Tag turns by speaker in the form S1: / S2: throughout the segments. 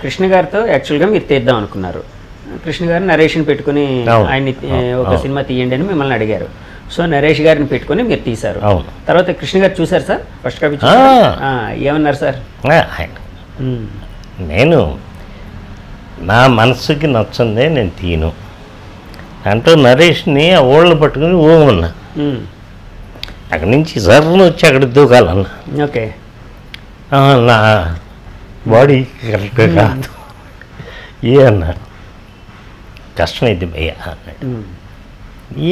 S1: కృష్ణ గారితో యాక్చువల్గా మీరు తీద్దాం అనుకున్నారు. కృష్ణ గారు నరేషన్ పెట్టుకుని ఆయన్ని ఒక సినిమా తీయండి అని మిమ్మల్ని అడిగారు. సో నరేష్ గారిని పెట్టుకుని మీరు తీశారు. తర్వాత కృష్ణ గారు చూసారు సార్, ఫస్ట్ కాపీ ఏమన్నారు సార్?
S2: నేను నా మనసుకి నచ్చిందే నేను తీను అంటూ నరేష్ని ఆ ఓళ్ళు పట్టుకుని ఊమన్నా. అక్కడి నుంచి సర్ను వచ్చి అక్కడ దూకాలన్నా.
S1: ఓకే,
S2: నా బాడీ కరెక్ట్గా కాదు ఏ అన్నాడు. కష్టమైంది భయ్యా అన్నాడు.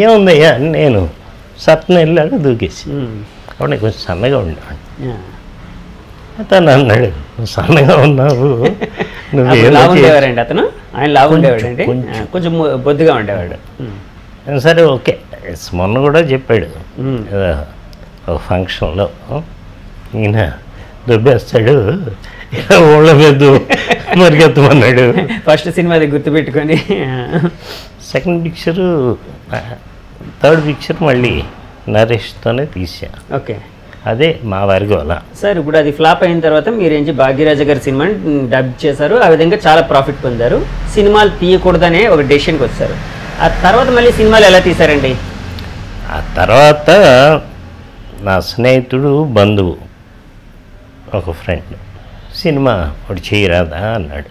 S2: ఏముందయ్యా అని నేను సత్న వెళ్ళాక దూకేసి కాబట్టి కొంచెం సన్నగా ఉండేవాడు. అతను అన్నాడు, సన్నగా ఉన్నావు
S1: ఉండేవారండి అతను. ఆయన లావు ఉండేవాడు, కొంచెం బొద్దుగా ఉండేవాడు.
S2: సరే ఓకే. మొన్న కూడా చెప్పాడు ఒక ఫంక్షన్లో, ఈయన దుబ్బేస్తాడు ఊళ్ళ మీద మరిగెత్తమన్నాడు.
S1: ఫస్ట్ సినిమాది గుర్తుపెట్టుకొని
S2: సెకండ్ పిక్చరు థర్డ్ పిక్చర్ మళ్ళీ నరేష్తోనే తీసా.
S1: ఓకే,
S2: అదే మా వారికి వల్ల.
S1: సార్ ఇప్పుడు అది ఫ్లాప్ అయిన తర్వాత మీరేంచి భాగ్యరాజ గారి సినిమాని డబ్ చేశారు. ఆ విధంగా చాలా ప్రాఫిట్ పొందారు. సినిమాలు తీయకూడదనే ఒక డెసిషన్కి వచ్చారు. ఆ తర్వాత మళ్ళీ సినిమాలు ఎలా తీశారండి?
S2: ఆ తర్వాత నా స్నేహితుడు బంధువు ఒక ఫ్రెండ్ సినిమా ఒకటి చేయరాదా అన్నాడు.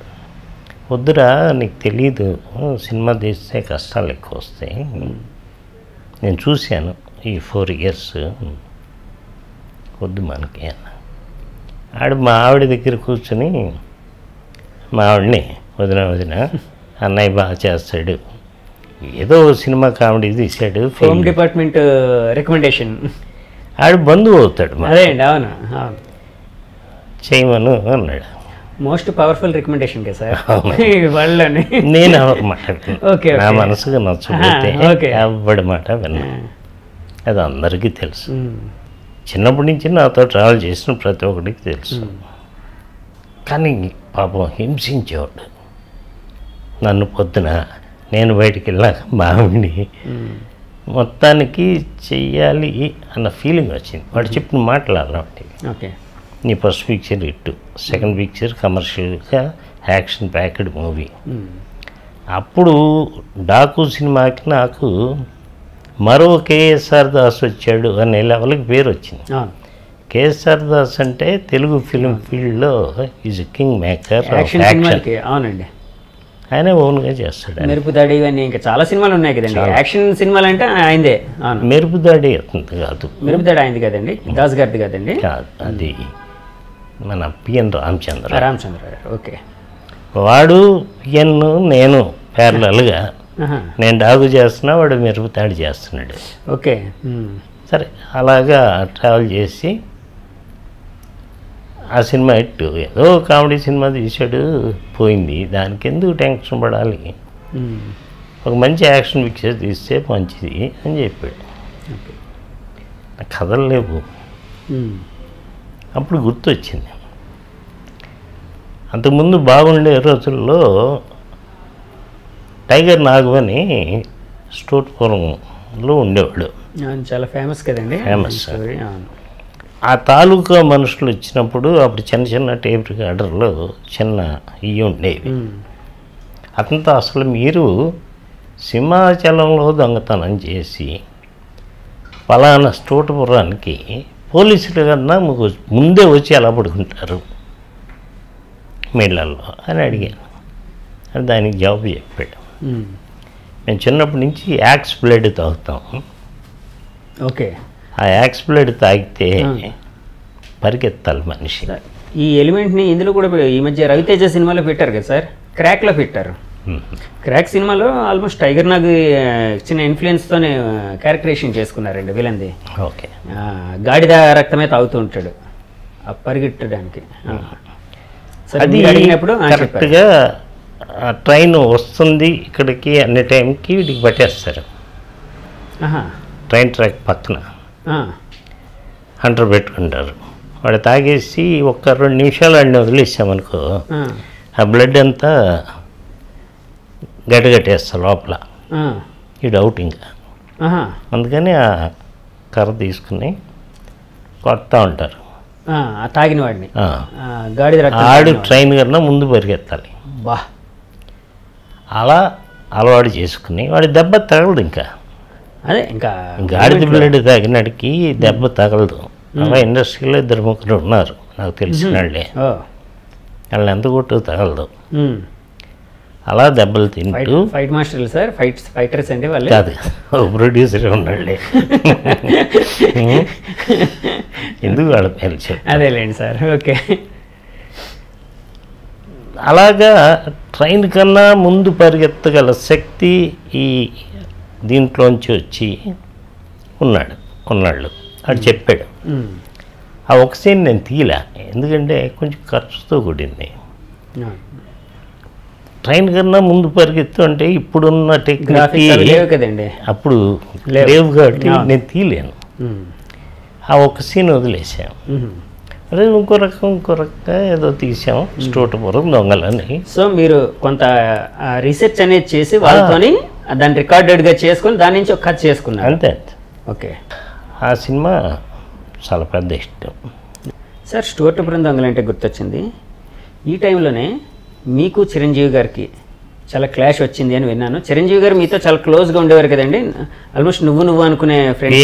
S2: వద్దురా, నీకు తెలీదు, సినిమా తీస్తే కష్టాలు ఎక్కువ వస్తాయి. నేను చూశాను ఈ 4 years, వద్దు మనకి అన్న. ఆడు మా ఆవిడ దగ్గర కూర్చొని మా ఆవిడని వదిన అన్నయ్య బాగా చేస్తాడు, ఏదో సినిమా కామెడీ తీశాడు,
S1: హోమ్ డిపార్ట్మెంట్ రికమెండేషన్,
S2: ఆడు బంధువు అవుతాడు.
S1: అదే అండి, అవును,
S2: చేయమను అన్నాడు.
S1: మోస్ట్ పవర్ఫుల్ రికమెండేషన్ కదా సార్ వాళ్ళని.
S2: నేను మాట నా మనసుకు నచ్చకపోతే ఎవడి మాట విన్నా. అది అందరికీ తెలుసు. చిన్నప్పటి నుంచి నాతో ట్రావెల్ చేసిన ప్రతి ఒక్కడికి తెలుసు. కానీ పాపం హింసించేవాడు నన్ను. పొద్దున నేను బయటికి వెళ్ళాక మామిడిని మొత్తానికి చెయ్యాలి అన్న ఫీలింగ్ వచ్చింది. వాడు చెప్పిన మాటలు అలాంటివి.
S1: ఓకే,
S2: నీ first picture hit, second picture కమర్షియల్గా యాక్షన్ ప్యాక్డ్ మూవీ. అప్పుడు డాకు సినిమాకి నాకు మరో కేఎస్ఆర్ దాస్ వచ్చాడు అనే లెవెల్కి పేరు వచ్చింది. కేఎస్ఆర్ దాస్ అంటే తెలుగు ఫిల్మ్ ఫీల్డ్లో ఈజ్ కింగ్ మేకర్.
S1: అవునండి,
S2: ఆయన ఓన్గా చేస్తాడు.
S1: మెరుపుదాడి ఇవన్నీ ఇంకా చాలా సినిమాలు ఉన్నాయి కదండి. యాక్షన్ సినిమాలు అంటే ఆయనదే.
S2: మెరుపుదాడి కాదు,
S1: మెరుపుదాడి ఆయనది కదండి, దాస్ గారిది కదండి.
S2: కాదు, అది మన పిఎన్ రామచంద్ర
S1: గారు. ఓకే,
S2: వాడు పిఎన్ నేను ప్యారలల్గా, నేను డాగు చేస్తున్నా, వాడు మెరుపుతాడు చేస్తున్నాడు.
S1: ఓకే,
S2: సరే అలాగా ట్రావెల్ చేసి ఆ సినిమా ఇట్టు ఏదో కామెడీ సినిమా తీసాడు, పోయింది. దానికి ఎందుకు టెన్షన్ పడాలి, ఒక మంచి యాక్షన్ పిక్చర్ తీస్తే మంచిది అని చెప్పాడు. కథలు లేవు. అప్పుడు గుర్తొచ్చింది, అంతకుముందు బాగుండే రోజుల్లో టైగర్ నాగు అని స్టోట్పురంలో ఉండేవాడు.
S1: చాలా ఫేమస్ కదండి,
S2: ఫేమస్. ఆ తాలూకా మనుషులు వచ్చినప్పుడు అప్పుడు చిన్న చిన్న టేప్ రికార్డర్లో చిన్న ఇవి ఉండేవి. అతనితో అసలు మీరు సింహాచలంలో దొంగతనం చేసి పలానా స్టోట్పురానికి పోలీసులు కన్నా ముందే వచ్చి ఎలా పడుకుంటారు మీళ్ళల్లో అని అడిగాను. అని దానికి జవాబు చెప్పాడు, మేము చిన్నప్పటి నుంచి యాక్స్ బ్లడ్ తాగుతాం.
S1: ఓకే,
S2: ఆ యాక్స్ బ్లడ్ తాగితే పరిగెత్తాలి మనిషి.
S1: ఈ ఎలిమెంట్ని ఇందులో కూడా ఈ మధ్య రవితేజ సినిమాలో పెట్టారు కదా సార్, క్రాక్లో పెట్టారు. క్రాక్ సినిమాలో ఆల్మోస్ట్ టైగర్ నాగ్ చిన్న ఇన్ఫ్లుయెన్స్తోనే క్యారెక్టరేషన్ చేసుకున్నారండి విలన్ది.
S2: ఓకే,
S1: గాడిద రక్తమే తాగుతూ ఉంటాడు పరిగెట్టడానికి.
S2: అది కరెక్ట్గా ట్రైన్ వస్తుంది ఇక్కడికి అనే టైంకి వీటికి పట్టేస్తారు. ట్రైన్ ట్రాక్ పక్కన హంటర్ పెట్టుకుంటారు. వాడు తాగేసి ఒక్క 2 నిమిషాలు అన్నీ వదిలేసామనుకో, ఆ బ్లడ్ అంతా గడ్డగట్టేస్తారు లోపల. ఇది అవుట్ ఇంకా. అందుకని ఆ కర్ర తీసుకుని కొడతా ఉంటారు.
S1: తాగిన వాడిని గాడిద రక్తం
S2: ఆడు ట్రైన్ కన్నా ముందు పరిగెత్తాలి.
S1: బా
S2: అలా అలవాటు చేసుకుని వాడి దెబ్బ తగలదు. ఇంకా
S1: అదే ఇంకా
S2: గాడిద బ్లడ్ తాగినాడికి దెబ్బ తగలదు. అలా ఇండస్ట్రీలో 2-3 ఉన్నారు నాకు తెలిసిన వాళ్ళే. వాళ్ళని ఎంత కొట్టు తగలదు. అలా దెబ్బలు తింటూ
S1: ఫైట్ మాస్టర్లు సార్, ఫైటర్స్ అంటే వాళ్ళు
S2: కాదు, ప్రొడ్యూసర్ ఉన్నాళ్ళే. ఎందుకు వాళ్ళ పేరు చెప్పు.
S1: అదేలేండి సార్. ఓకే.
S2: అలాగా ట్రైన్ కన్నా ముందు పరిగెత్తగల శక్తి ఈ దీంట్లోంచి వచ్చి ఉన్నాళ్ళు అది చెప్పాడు. ఆ ఒక సీన్ నేను తీయలే, ఎందుకంటే కొంచెం ఖర్చుతో కూడింది. ట్రైన్ కన్నా ముందు పరిగెత్తు అంటే ఇప్పుడున్న టెక్నిక్
S1: కదండి,
S2: అప్పుడు లేవు కాబట్టి నేను తీయలేను. ఆ ఒక సీన్ వదిలేసాం. అదే ఇంకో రకంగా ఏదో తీసాం, స్టోటపురం దొంగలని.
S1: సో మీరు కొంత రీసెర్చ్ అనేది చేసి వాళ్ళతోని దాన్ని రికార్డెడ్గా చేసుకొని దాని నుంచి ఒక కథ చేసుకున్నారు.
S2: అంతే.
S1: ఓకే.
S2: ఆ సినిమా చాలా పెద్ద ఇష్టం
S1: సార్. స్టోటపురం దొంగలు అంటే గుర్తొచ్చింది, ఈ టైంలోనే మీకు చిరంజీవి గారికి చాలా క్లాష్ వచ్చింది అని విన్నాను. చిరంజీవి గారు మీతో చాలా క్లోజ్గా ఉండేవారు కదండి, ఆల్మోస్ట్ నువ్వు అనుకునే ఫ్రెండ్.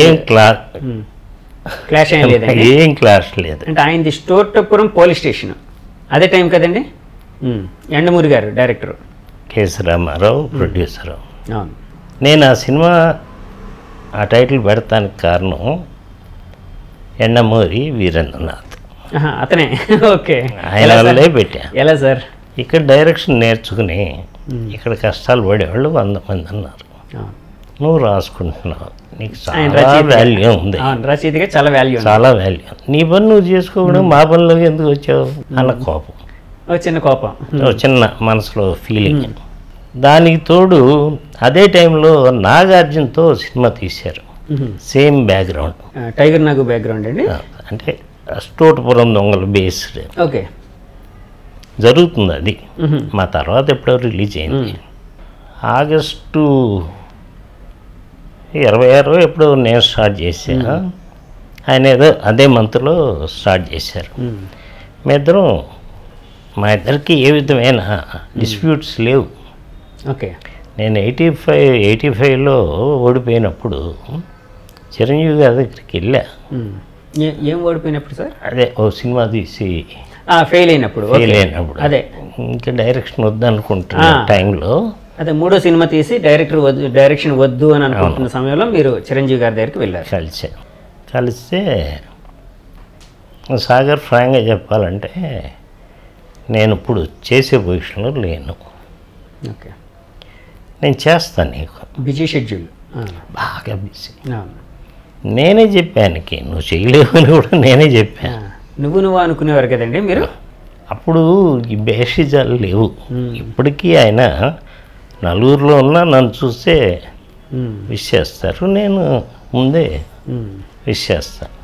S1: క్లాష్ ఏం లేదండి?
S2: ఏం క్లాష్ లేదు.
S1: అంటే ఆయనది స్టోటపురం పోలీస్ స్టేషన్ అదే టైం కదండి. ఎండమూరి గారు డైరెక్టర్,
S2: కేఎస్ రామారావు ప్రొడ్యూసరు.
S1: అవును.
S2: నేను ఆ సినిమా ఆ టైటిల్ పెడతానికి కారణం ఎండమూరి వీరేంద్రనాథ్,
S1: అతనే. ఓకే.
S2: ఆయన వల్లే పెట్టా.
S1: ఎలా సార్?
S2: ఇక్కడ డైరెక్షన్ నేర్చుకుని ఇక్కడ కష్టాలు పడేవాళ్ళు 100 మంది ఉన్నారు. నువ్వు రాసుకుంటున్నావు, నీకు చాలా వాల్యూ ఉంది.
S1: రచయితగా చాలా వాల్యూ,
S2: చాలా వాల్యూ. నీ పని నువ్వు చేసుకోవడం, మా పనిలోకి ఎందుకు వచ్చావు అన్న కోపం,
S1: చిన్న కోపం,
S2: చిన్న మనసులో ఫీలింగ్. దానికి తోడు అదే టైంలో నాగార్జునతో సినిమా తీశారు, సేమ్ బ్యాక్గ్రౌండ్,
S1: టైగర్ నాగు బ్యాక్గ్రౌండ్ అండి.
S2: అంటే స్టోటపురం దొంగలు బేస్డ్.
S1: ఓకే.
S2: జరుగుతుంది అది. మా తర్వాత ఎప్పుడో రిలీజ్ అయింది. ఆగస్టు 26 ఎప్పుడో నేను స్టార్ట్ చేశాను, ఆయన ఏదో అదే మంత్లో స్టార్ట్ చేశారు. మా ఇద్దరికి ఏ విధమైన డిస్ప్యూట్స్ లేవు.
S1: ఓకే.
S2: నేను 85లో ఓడిపోయినప్పుడు చిరంజీవి గారి దగ్గరికి వెళ్ళా.
S1: ఏం ఓడిపోయినప్పుడు సార్?
S2: అదే ఓ సినిమా తీసి
S1: ఫెయిల్ అయినప్పుడు. అదే
S2: ఇంకా డైరెక్షన్ వద్దు అనుకుంటున్న టైంలో,
S1: అదే 3వ సినిమా తీసి డైరెక్షన్ వద్దు అని అనుకుంటున్న సమయంలో మీరు చిరంజీవి గారి దగ్గరికి వెళ్ళారు.
S2: కలిస్తే సాగర్ ఫ్రాంక్గా చెప్పాలంటే నేను ఇప్పుడు చేసే పొజిషన్లో లేను.
S1: ఓకే. నేను చేస్తాను, నీకు బిజీ షెడ్యూల్,
S2: బాగా బిజీ. నేనే చెప్పానికి నువ్వు చేయలేవు అని కూడా నేనే చెప్పాను.
S1: నువ్వు అనుకునేవారు కదండి మీరు
S2: అప్పుడు. ఈ బేషిజాలు లేవు. ఇప్పటికీ ఆయన నలుగురిలో ఉన్నా నన్ను చూస్తే విష్ చేస్తారు, నేను ముందే విష్ చేస్తాను.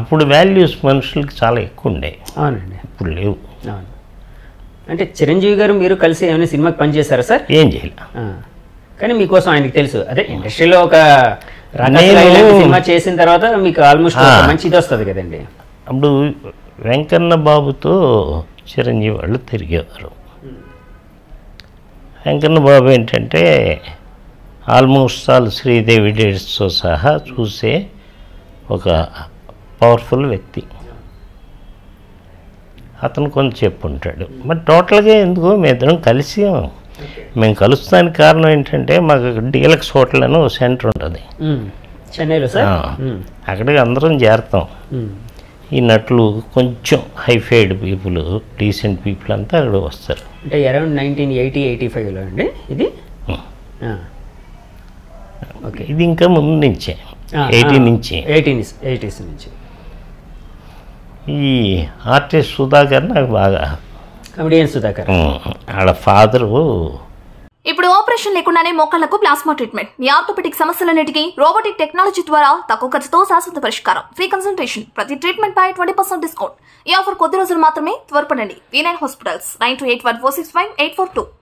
S2: అప్పుడు వాల్యూస్ మనుషులకి చాలా ఎక్కువ ఉండేవి.
S1: అవునండి.
S2: ఇప్పుడు లేవు.
S1: అవును. అంటే చిరంజీవి గారు మీరు కలిసి ఏమైనా సినిమాకి పనిచేశారా సార్?
S2: ఏం చేయలే.
S1: కానీ మీకోసం ఆయనకి తెలుసు, అదే ఇండస్ట్రీలో ఒక సినిమా చేసిన తర్వాత మీకు ఆల్మోస్ట్ మంచి ఇది వస్తుంది కదండి.
S2: అప్పుడు వెంకన్న బాబుతో చిరంజీవి వాళ్ళు తిరిగేవారు. వెంకన్న బాబు ఏంటంటే ఆల్మోస్ట్ ఆల్ శ్రీదేవి డేట్స్తో సహా చూసే ఒక పవర్ఫుల్ వ్యక్తి. అతను కొంచెం చెప్పుంటాడు. మరి టోటల్గా ఎందుకో మేమిద్దరం కలిసి, మేము కలుస్తానికి కారణం ఏంటంటే మాకు డీలక్స్ హోటల్ అని ఒక సెంటర్ ఉంటుంది
S1: చెన్నైలో సార్.
S2: అక్కడికి అందరం చేరుతాం. ఈ నటులు కొంచెం హైఫైడ్ పీపుల్, డీసెంట్ పీపుల్ అంతా అక్కడ వస్తారు.
S1: అంటే అరౌండ్ 1980-85లో అండి ఇది.
S2: ఓకే. ఇది ఇంకా ముందు నుంచే
S1: 80s నుంచి.
S2: ఈ ఆర్టిస్ట్ సుధాకర్ నాకు బాగా,
S1: కమెడియన్ సుధాకర్,
S2: వాళ్ళ ఫాదరు.
S3: ఇప్పుడు ఆపరేషన్ లేకుండానే మోకాళ్లకు ప్లాస్మా ట్రీట్మెంట్. మీ ఆర్థోపెటిక్ సమస్యలన్నిటికీ రోబోటిక్ టెక్నాలజీ ద్వారా తక్కువ ఖర్చుతో శాశ్వత పరిష్కారం. ఫ్రీ కన్సల్టేషన్, ప్రతి ట్రీట్మెంట్ పై 20% డిస్కౌంట్. ఈ ఆఫర్ కొద్ది రోజులు మాత్రమే. త్వరపడండి. V9 hospitals 9281465842.